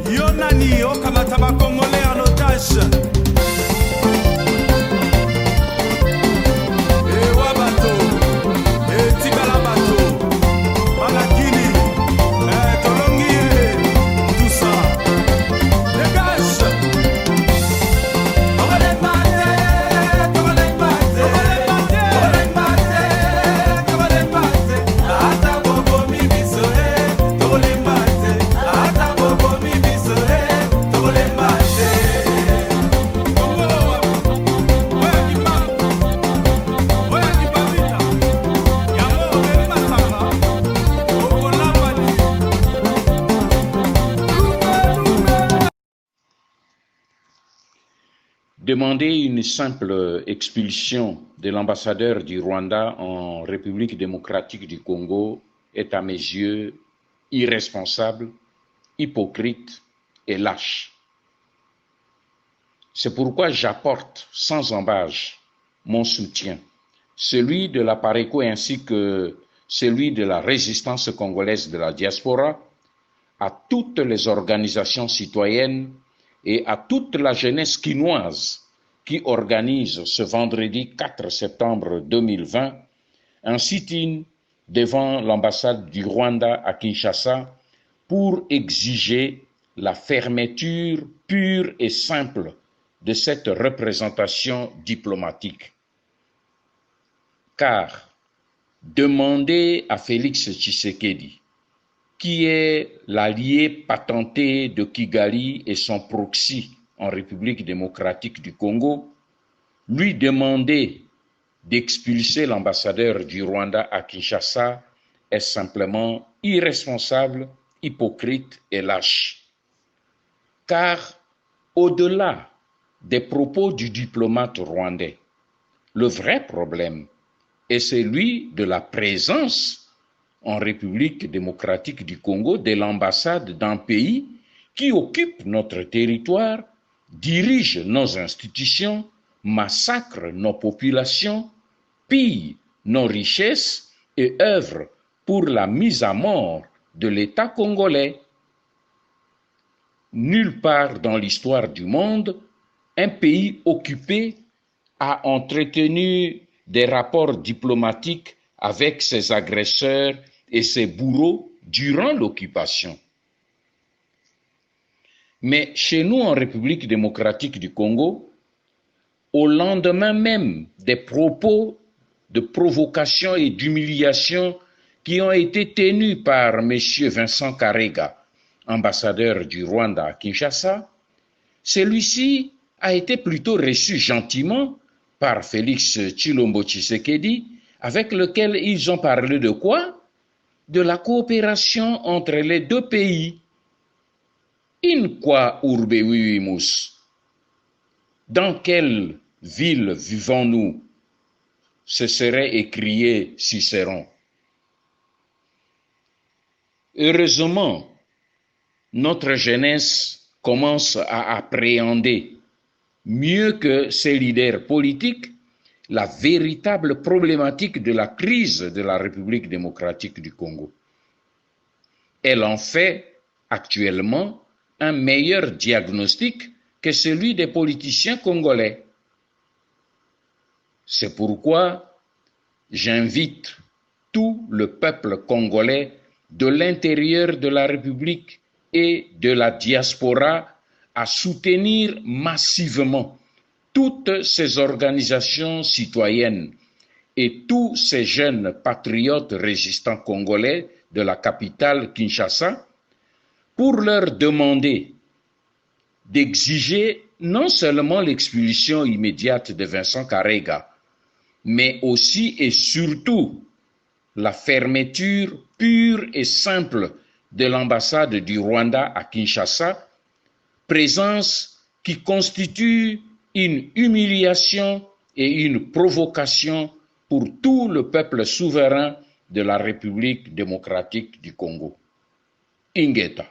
Yonani, Okamataba Congolais en otage. Demander une simple expulsion de l'ambassadeur du Rwanda en République démocratique du Congo est à mes yeux irresponsable, hypocrite et lâche. C'est pourquoi j'apporte sans embâche mon soutien, celui de la PARECO ainsi que celui de la résistance congolaise de la diaspora, à toutes les organisations citoyennes et à toute la jeunesse quinoise qui organise ce vendredi 4 septembre 2020 un sit-in devant l'ambassade du Rwanda à Kinshasa pour exiger la fermeture pure et simple de cette représentation diplomatique. Car demander à Félix Tshisekedi, qui est l'allié patenté de Kigali et son proxy en République démocratique du Congo, lui demander d'expulser l'ambassadeur du Rwanda à Kinshasa est simplement irresponsable, hypocrite et lâche. Car au-delà des propos du diplomate rwandais, le vrai problème est celui de la présence en République démocratique du Congo de l'ambassade d'un pays qui occupe notre territoire, dirige nos institutions, massacre nos populations, pille nos richesses et œuvre pour la mise à mort de l'État congolais. Nulle part dans l'histoire du monde, un pays occupé a entretenu des rapports diplomatiques avec ses agresseurs et ses bourreaux durant l'occupation. Mais chez nous, en République démocratique du Congo, au lendemain même des propos de provocation et d'humiliation qui ont été tenus par M. Vincent Karega, ambassadeur du Rwanda à Kinshasa, celui-ci a été plutôt reçu gentiment par Félix Tshilombo Tshisekedi, avec lequel ils ont parlé de quoi? De la coopération entre les deux pays. In qua urbe vivimus? Dans quelle ville vivons-nous? Ce serait écrié Cicéron. Heureusement, notre jeunesse commence à appréhender mieux que ses leaders politiques la véritable problématique de la crise de la République démocratique du Congo. Elle en fait actuellement un meilleur diagnostic que celui des politiciens congolais. C'est pourquoi j'invite tout le peuple congolais de l'intérieur de la République et de la diaspora à soutenir massivement toutes ces organisations citoyennes et tous ces jeunes patriotes résistants congolais de la capitale Kinshasa pour leur demander d'exiger non seulement l'expulsion immédiate de Vincent Karega, mais aussi et surtout la fermeture pure et simple de l'ambassade du Rwanda à Kinshasa, présence qui constitue une humiliation et une provocation pour tout le peuple souverain de la République démocratique du Congo. Ingeta.